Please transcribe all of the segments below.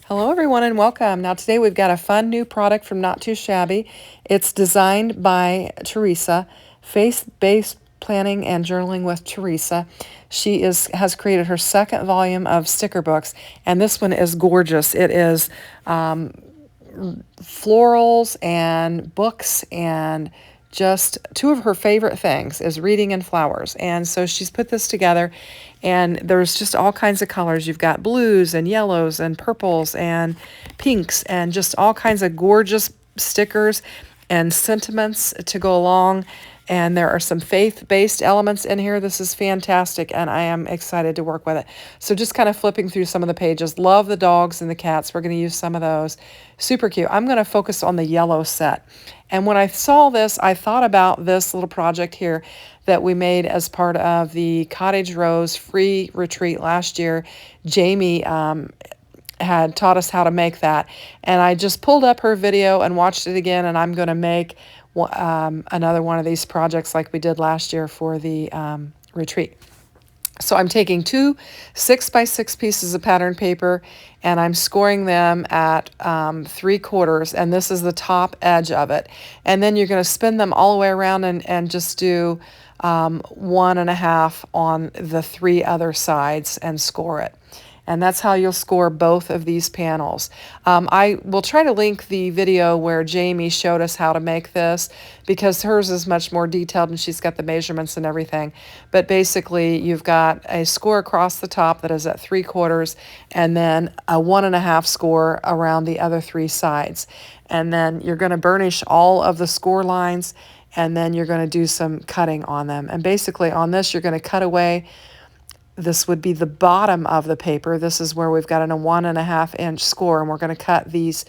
Hello everyone and welcome. Now today we've got a fun new product from Not Too Shabby. It's designed by Teresa, Faith-Based Planning and Journaling with Teresa. She has created her second volume of sticker books, and this one is gorgeous. It is florals and books, and just two of her favorite things is reading and flowers. And so she's put this together, and there's just all kinds of colors. You've got blues and yellows and purples and pinks and just all kinds of gorgeous stickers and sentiments to go along. And there are some faith-based elements in here. This is fantastic, and I am excited to work with it. So just kind of flipping through some of the pages. Love the dogs and the cats. We're going to use some of those. Super cute. I'm going to focus on the yellow set. And when I saw this, I thought about this little project here that we made as part of the Cottage Rose free retreat last year. Jamie had taught us how to make that. And I just pulled up her video and watched it again, and I'm going to make another one of these projects like we did last year for the retreat. So I'm taking two 6x6 pieces of pattern paper, and I'm scoring them at 3/4, and this is the top edge of it. And then you're going to spin them all the way around and just do 1.5 on the 3 other sides and score it. And that's how you'll score both of these panels. I will try to link the video where Jamie showed us how to make this, because hers is much more detailed and she's got the measurements and everything. But basically, you've got a score across the top that is at 3/4, and then a 1.5 score around the other 3 sides. And then you're going to burnish all of the score lines, and then you're going to do some cutting on them. And basically on this, you're going to cut away. This would be the bottom of the paper. This is where we've got a 1.5 inch score, and we're going to cut these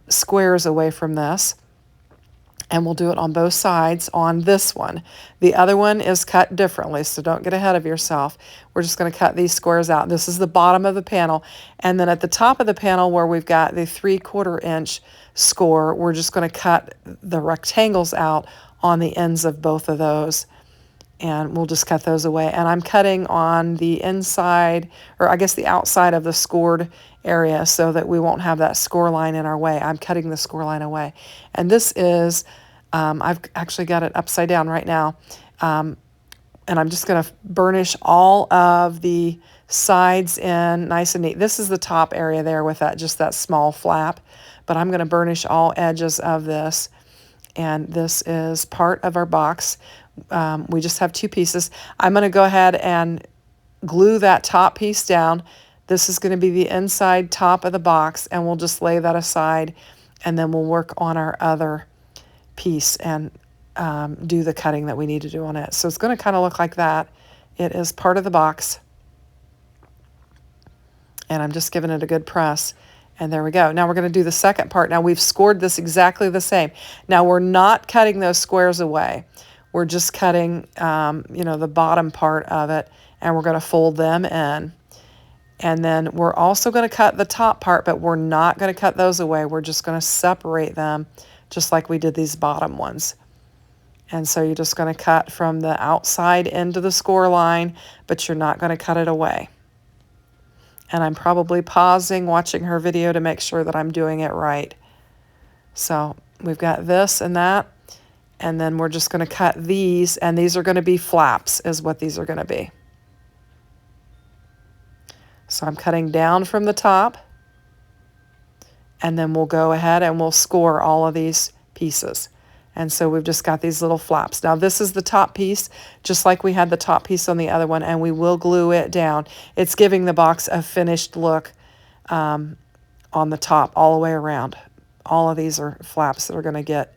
squares away from this. And we'll do it on both sides on this one. The other one is cut differently, so don't get ahead of yourself. We're just going to cut these squares out. This is the bottom of the panel. And then at the top of the panel where we've got the 3/4 inch score, we're just going to cut the rectangles out on the ends of both of those. And we'll just cut those away. And I'm cutting on the inside, or I guess the outside of the scored area, so that we won't have that score line in our way. I'm cutting the score line away. And this is, I've actually got it upside down right now. And I'm just going to burnish all of the sides in nice and neat. This is the top area there with that, just that small flap. But I'm going to burnish all edges of this. And this is part of our box. We just have 2 pieces. I'm going to go ahead and glue that top piece down. This is going to be the inside top of the box, and we'll just lay that aside, and then we'll work on our other piece and do the cutting that we need to do on it. So it's going to kind of look like that. It is part of the box, and I'm just giving it a good press. And there we go. Now we're going to do the second part. Now we've scored this exactly the same. Now we're not cutting those squares away. We're just cutting, the bottom part of it, and we're going to fold them in. And then we're also going to cut the top part, but we're not going to cut those away. We're just going to separate them just like we did these bottom ones. And so you're just going to cut from the outside into the score line, but you're not going to cut it away. And I'm probably pausing, watching her video to make sure that I'm doing it right. So we've got this and that. And then we're just going to cut these, and these are going to be flaps is what these are going to be. So I'm cutting down from the top, and then we'll go ahead and we'll score all of these pieces. And so we've just got these little flaps. Now this is the top piece, just like we had the top piece on the other one, and we will glue it down. It's giving the box a finished look on the top all the way around. All of these are flaps that are going to get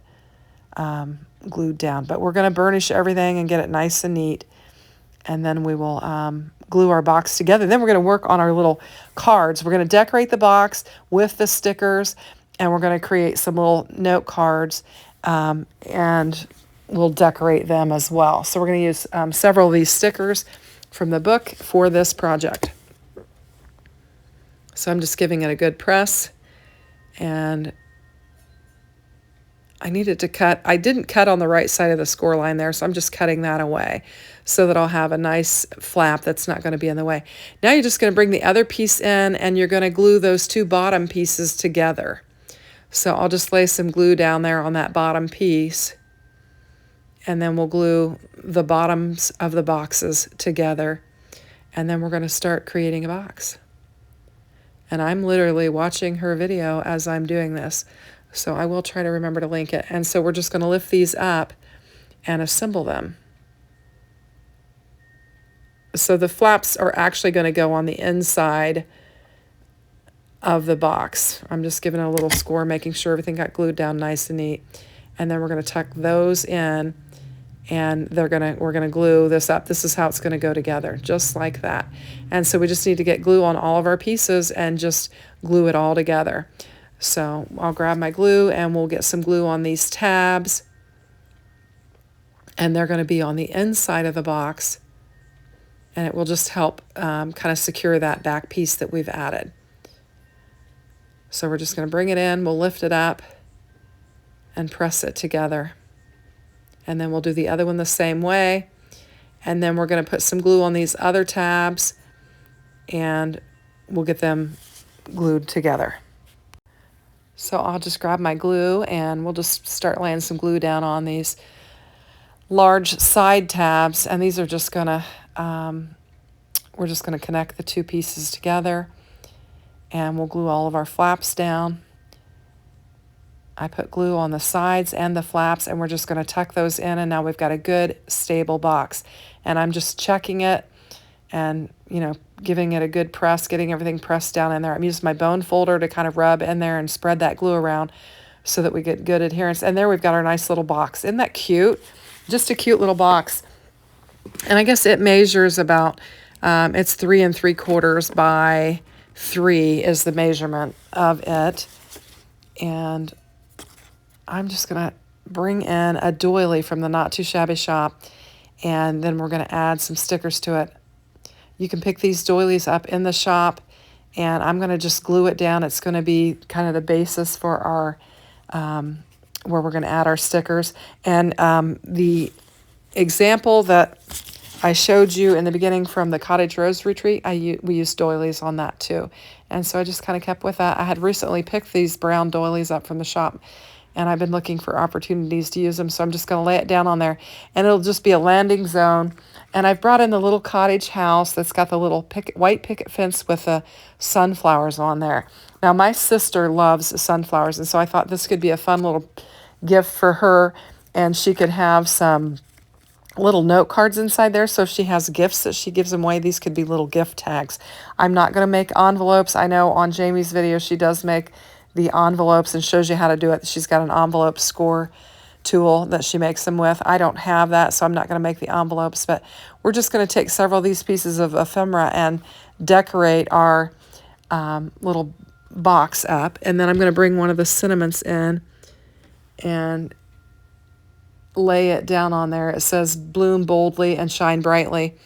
glued down, but we're going to burnish everything and get it nice and neat, and then we will glue our box together. Then we're going to work on our little cards. We're going to decorate the box with the stickers, and we're going to create some little note cards, and we'll decorate them as well. So we're going to use several of these stickers from the book for this project. So I'm just giving it a good press, and I needed to cut. I didn't cut on the right side of the score line there, so I'm just cutting that away so that I'll have a nice flap that's not going to be in the way. Now you're just going to bring the other piece in, and you're going to glue those two bottom pieces together. So I'll just lay some glue down there on that bottom piece, and then we'll glue the bottoms of the boxes together, and then we're going to start creating a box. And I'm literally watching her video as I'm doing this, so I will try to remember to link it. And so we're just going to lift these up and assemble them. So the flaps are actually going to go on the inside of the box. I'm just giving it a little score, making sure everything got glued down nice and neat. And then we're going to tuck those in, and we're going to glue this up. This is how it's going to go together, just like that. And so we just need to get glue on all of our pieces and just glue it all together. So I'll grab my glue, and we'll get some glue on these tabs, and they're going to be on the inside of the box, and it will just help kind of secure that back piece that we've added. So we're just going to bring it in, we'll lift it up and press it together. And then we'll do the other one the same way. And then we're going to put some glue on these other tabs, and we'll get them glued together. So I'll just grab my glue, and we'll just start laying some glue down on these large side tabs. And these are just going to, we're just going to connect the two pieces together, and we'll glue all of our flaps down. I put glue on the sides and the flaps, and we're just going to tuck those in, and now we've got a good stable box. And I'm just checking it and, you know, giving it a good press, getting everything pressed down in there. I'm using my bone folder to kind of rub in there and spread that glue around so that we get good adherence. And there we've got our nice little box. Isn't that cute? Just a cute little box. And I guess it measures about, it's 3 3/4 by 3 is the measurement of it. And I'm just going to bring in a doily from the Not Too Shabby shop, and then we're going to add some stickers to it. You can pick these doilies up in the shop, and I'm going to just glue it down. It's going to be kind of the basis for our, where we're going to add our stickers. And the example that I showed you in the beginning from the Cottage Rose Retreat, we used doilies on that too. And so I just kind of kept with that. I had recently picked these brown doilies up from the shop, and I've been looking for opportunities to use them. So I'm just going to lay it down on there, and it'll just be a landing zone. And I've brought in the little cottage house that's got the little white picket fence with the sunflowers on there. Now, my sister loves sunflowers, and so I thought this could be a fun little gift for her, and she could have some little note cards inside there. So if she has gifts that she gives them away, these could be little gift tags. I'm not going to make envelopes. I know on Jamie's video she does make the envelopes and shows you how to do it. She's got an envelope score tool that she makes them with. I don't have that, so I'm not going to make the envelopes, but we're just going to take several of these pieces of ephemera and decorate our little box up. And then I'm going to bring one of the cinnamons in and lay it down on there. It says bloom boldly and shine brightly.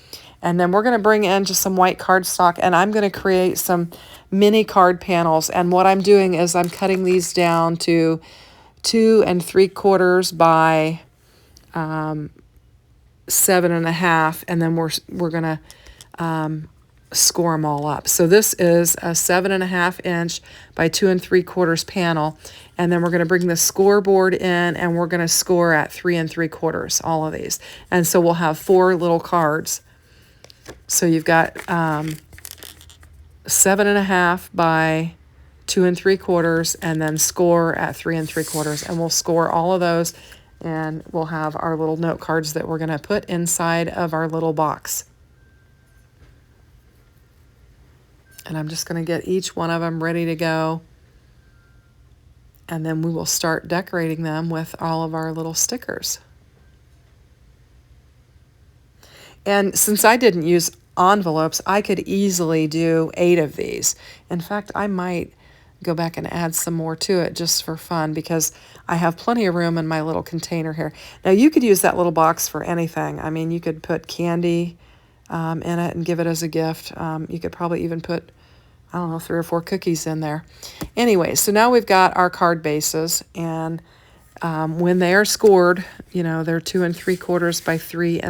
And then we're going to bring in just some white cardstock, and I'm going to create some mini card panels. And what I'm doing is I'm cutting these down to 2 3/4 by 7 1/2, and then we're going to score them all up. So this is a 7 1/2 inch by 2 3/4 panel, and then we're going to bring the scoreboard in, and we're going to score at 3 3/4, all of these. And so we'll have 4 little cards. So you've got 7 1/2 by 2 3/4, and then score at 3 3/4, and we'll score all of those, and we'll have our little note cards that we're going to put inside of our little box. And I'm just going to get each one of them ready to go, and then we will start decorating them with all of our little stickers. And since I didn't use envelopes, I could easily do 8 of these. In fact, I might go back and add some more to it just for fun, because I have plenty of room in my little container here. Now, you could use that little box for anything. I mean, you could put candy in it and give it as a gift. You could probably even put, I don't know, 3 or 4 cookies in there. Anyway, so now we've got our card bases, and When they are scored, they're 2 3/4 by 3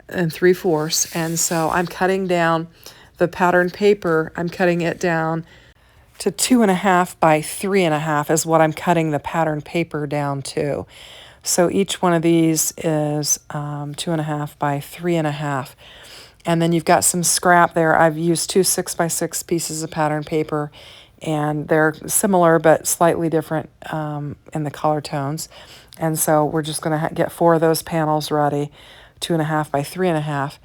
3/4. And so I'm cutting down the pattern paper. I'm cutting it down to 2.5 by 3.5 is what I'm cutting the pattern paper down to. So each one of these is 2.5 by 3.5. And then you've got some scrap there. I've used two 6x6 pieces of pattern paper, and they're similar but slightly different in the color tones. And so we're just going to get 4 of those panels ready, 2.5 by 3.5.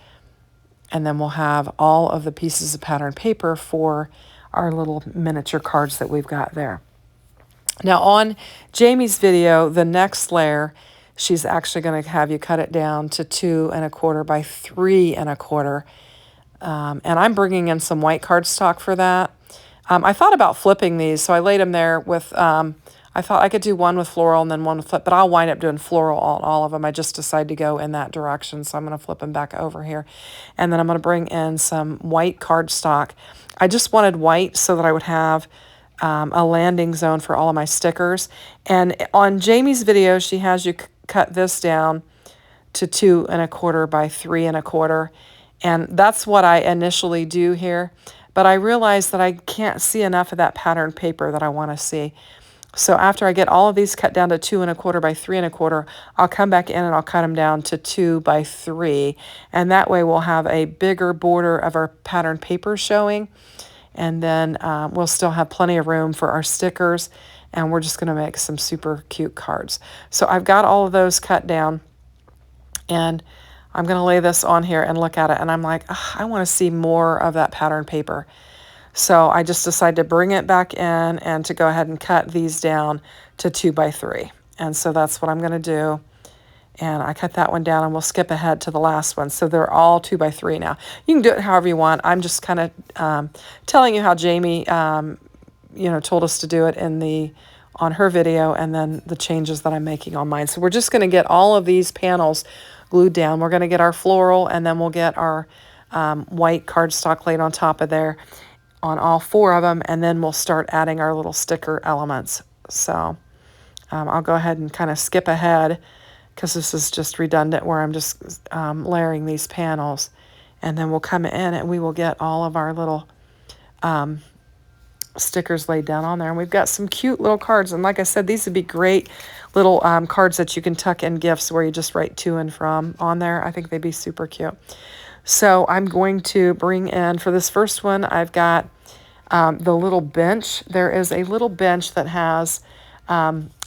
And then we'll have all of the pieces of pattern paper for our little miniature cards that we've got there. Now on Jamie's video, the next layer, she's actually going to have you cut it down to 2 1/4 by 3 1/4. And I'm bringing in some white cardstock for that. I thought about flipping these, so I laid them there with, I thought I could do one with floral and then one with flip, but I'll wind up doing floral on all of them. I just decided to go in that direction, so I'm going to flip them back over here. And then I'm going to bring in some white cardstock. I just wanted white so that I would have a landing zone for all of my stickers. And on Jamie's video, she has you cut this down to 2 1/4 by 3 1/4. And that's what I initially do here. But I realized that I can't see enough of that pattern paper that I want to see. So after I get all of these cut down to 2 1/4 by 3 1/4, I'll come back in and I'll cut them down to 2 by 3. And that way we'll have a bigger border of our pattern paper showing. And then we'll still have plenty of room for our stickers. And we're just going to make some super cute cards. So I've got all of those cut down. And I'm going to lay this on here and look at it. And I'm like, I want to see more of that pattern paper. So I just decided to bring it back in and to go ahead and cut these down to 2 by 3. And so that's what I'm going to do. And I cut that one down, and we'll skip ahead to the last one. So they're all 2 by 3 now. You can do it however you want. I'm just kind of telling you how Jamie, told us to do it on her video, and then the changes that I'm making on mine. So we're just going to get all of these panels glued down. We're going to get our floral, and then we'll get our white cardstock laid on top of there on all 4 of them, and then we'll start adding our little sticker elements. So I'll go ahead and kind of skip ahead because this is just redundant where I'm just layering these panels. And then we'll come in and we will get all of our little stickers laid down on there. And we've got some cute little cards. And like I said, these would be great little cards that you can tuck in gifts where you just write to and from on there. I think they'd be super cute. So I'm going to bring in, for this first one, I've got the little bench. There is a little bench that has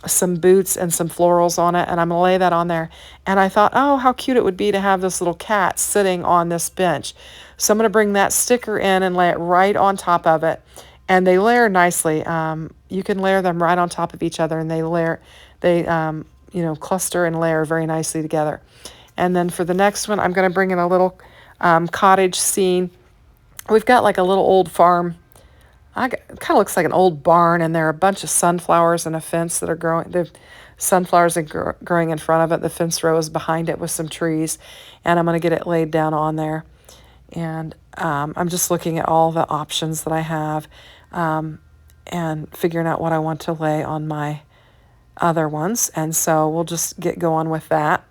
some boots and some florals on it, and I'm going to lay that on there. And I thought, oh, how cute it would be to have this little cat sitting on this bench. So I'm going to bring that sticker in and lay it right on top of it. And they layer nicely. You can layer them right on top of each other, and they cluster and layer very nicely together. And then for the next one, I'm going to bring in a little cottage scene. We've got like a little old farm. It kind of looks like an old barn, and there are a bunch of sunflowers and a fence that are growing. The sunflowers are growing in front of it. The fence row is behind it with some trees, and I'm going to get it laid down on there. And I'm just looking at all the options that I have and figuring out what I want to lay on my other ones. And so we'll just get going with that.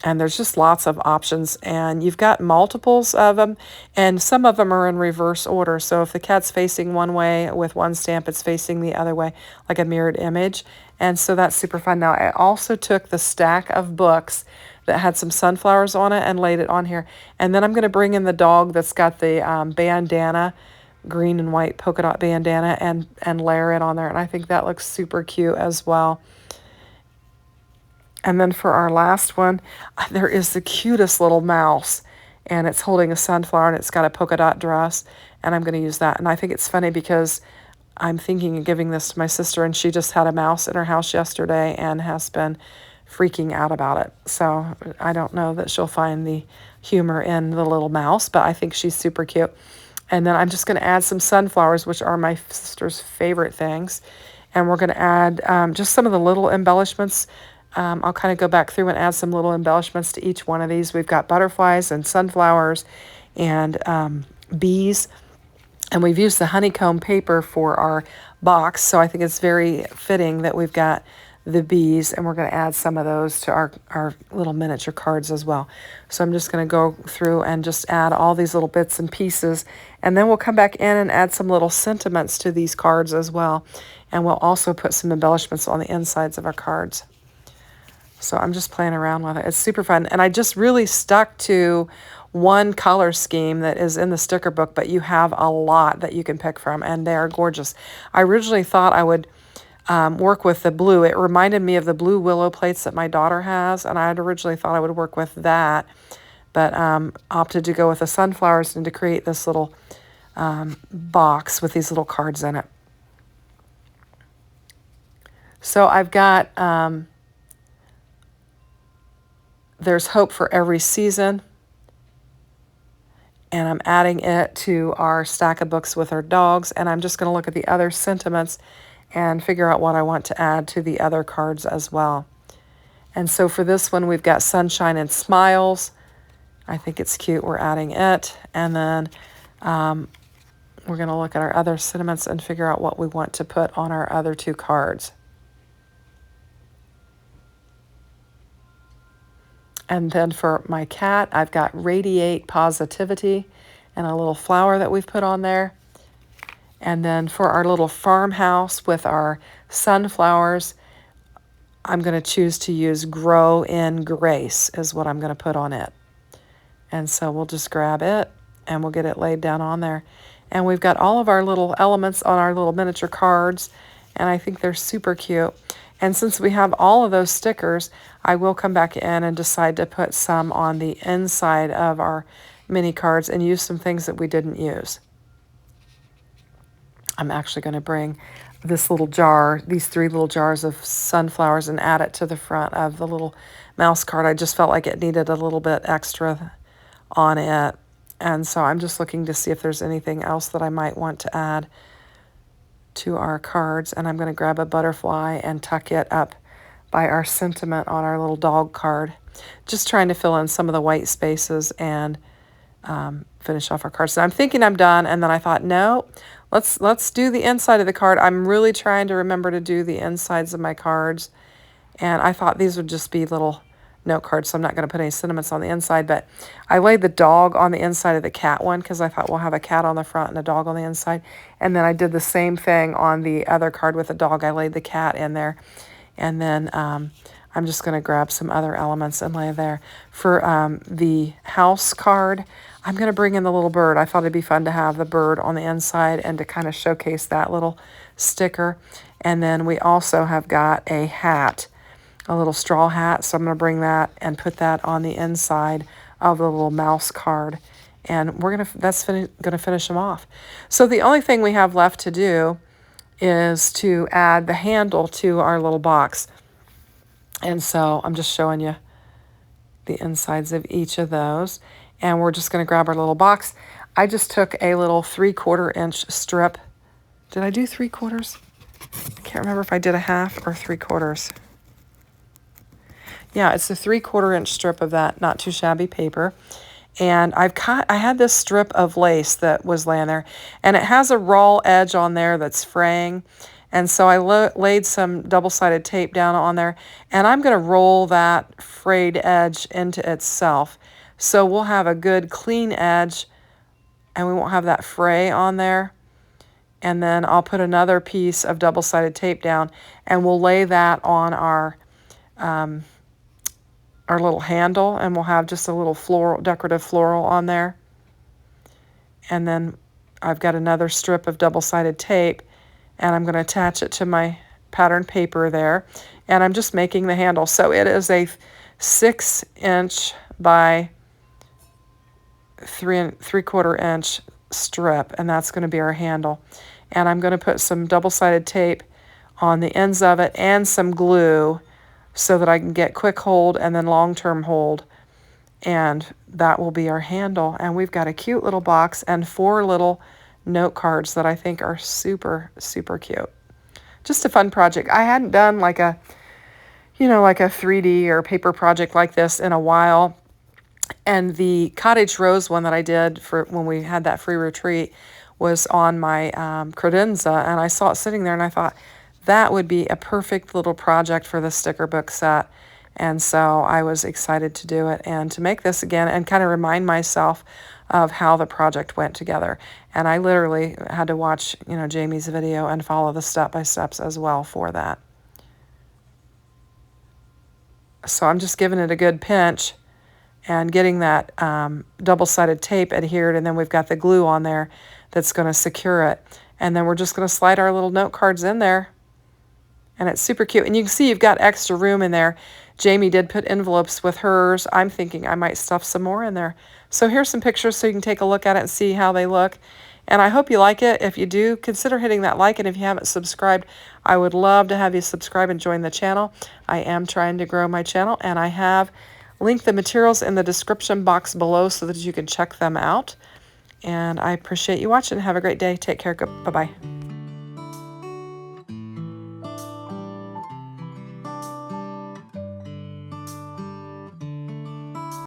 And there's just lots of options, and you've got multiples of them, and some of them are in reverse order. So if the cat's facing one way with one stamp, it's facing the other way, like a mirrored image. And so that's super fun. Now, I also took the stack of books that had some sunflowers on it and laid it on here. And then I'm going to bring in the dog that's got the bandana, green and white polka dot bandana, and layer it on there. And I think that looks super cute as well. And then for our last one, there is the cutest little mouse, and it's holding a sunflower, and it's got a polka dot dress, and I'm going to use that. And I think it's funny because I'm thinking of giving this to my sister, and she just had a mouse in her house yesterday and has been freaking out about it. So I don't know that she'll find the humor in the little mouse, but I think she's super cute. And then I'm just going to add some sunflowers, which are my sister's favorite things. And we're going to add just some of the little embellishments. I'll kind of go back through and add some little embellishments to each one of these. We've got butterflies and sunflowers and bees. And we've used the honeycomb paper for our box, so I think it's very fitting that we've got the bees, and we're going to add some of those to our little miniature cards as well. So I'm just going to go through and just add all these little bits and pieces, and then we'll come back in and add some little sentiments to these cards as well. And we'll also put some embellishments on the insides of our cards. So I'm just playing around with it. It's super fun. And I just really stuck to one color scheme that is in the sticker book, but you have a lot that you can pick from, and they are gorgeous. I originally thought I would work with the blue. It reminded me of the blue willow plates that my daughter has, and I had originally thought I would work with that, but opted to go with the sunflowers and to create this little box with these little cards in it. So I've got... There's hope for every season, and I'm adding it to our stack of books with our dogs, and I'm just going to look at the other sentiments and figure out what I want to add to the other cards as well. And so for this one, we've got Sunshine and Smiles. I think it's cute. We're adding it, and then we're going to look at our other sentiments and figure out what we want to put on our other two cards. And then for my cat, I've got Radiate Positivity and a little flower that we've put on there. And then for our little farmhouse with our sunflowers, I'm going to choose to use Grow in Grace is what I'm going to put on it. And so we'll just grab it and we'll get it laid down on there. And we've got all of our little elements on our little miniature cards, and I think they're super cute. And since we have all of those stickers, I will come back in and decide to put some on the inside of our mini cards and use some things that we didn't use. I'm actually going to bring this little jar, these 3 little jars of sunflowers, and add it to the front of the little mouse card. I just felt like it needed a little bit extra on it. And so I'm just looking to see if there's anything else that I might want to add to our cards, and I'm going to grab a butterfly and tuck it up by our sentiment on our little dog card, just trying to fill in some of the white spaces and finish off our cards. So I'm thinking I'm done, and then I thought, no, let's do the inside of the card. I'm really trying to remember to do the insides of my cards, and I thought these would just be little note cards, so I'm not going to put any sentiments on the inside, but I laid the dog on the inside of the cat one because I thought we'll have a cat on the front and a dog on the inside. And then I did the same thing on the other card with the dog. I laid the cat in there, and then I'm just going to grab some other elements and lay there. For the house card, I'm going to bring in the little bird. I thought it'd be fun to have the bird on the inside and to kind of showcase that little sticker. And then we also have got a hat, a little straw hat, so I'm going to bring that and put that on the inside of the little mouse card, and that's going to finish them off. So the only thing we have left to do is to add the handle to our little box, and so I'm just showing you the insides of each of those, and we're just going to grab our little box. I just took a little 3/4 inch strip. Did I do 3/4? I can't remember if I did a half or 3/4. Yeah, it's a 3/4 inch strip of that not too shabby paper. And I had this strip of lace that was laying there, and it has a raw edge on there that's fraying. And so I laid some double-sided tape down on there, and I'm going to roll that frayed edge into itself. So we'll have a good clean edge, and we won't have that fray on there. And then I'll put another piece of double-sided tape down, and we'll lay that on our little handle, and we'll have just a little decorative floral on there. And then I've got another strip of double-sided tape, and I'm going to attach it to my pattern paper there, and I'm just making the handle. So it is a 6 inch by 3/4 inch strip, and that's going to be our handle. And I'm going to put some double-sided tape on the ends of it and some glue so that I can get quick hold and then long-term hold, and that will be our handle. And we've got a cute little box and 4 little note cards that I think are super, super cute. Just a fun project. I hadn't done like a 3D or paper project like this in a while. And the Cottage Rose one that I did for when we had that free retreat was on my credenza, and I saw it sitting there, and I thought that would be a perfect little project for the sticker book set. And so I was excited to do it and to make this again and kind of remind myself of how the project went together. And I literally had to watch, Jamie's video and follow the step-by-steps as well for that. So I'm just giving it a good pinch and getting that double-sided tape adhered, and then we've got the glue on there that's going to secure it. And then we're just going to slide our little note cards in there. And it's super cute. And you can see you've got extra room in there. Jamie did put envelopes with hers. I'm thinking I might stuff some more in there. So here's some pictures so you can take a look at it and see how they look. And I hope you like it. If you do, consider hitting that like. And if you haven't subscribed, I would love to have you subscribe and join the channel. I am trying to grow my channel, and I have linked the materials in the description box below so that you can check them out. And I appreciate you watching. Have a great day. Take care. Bye-bye.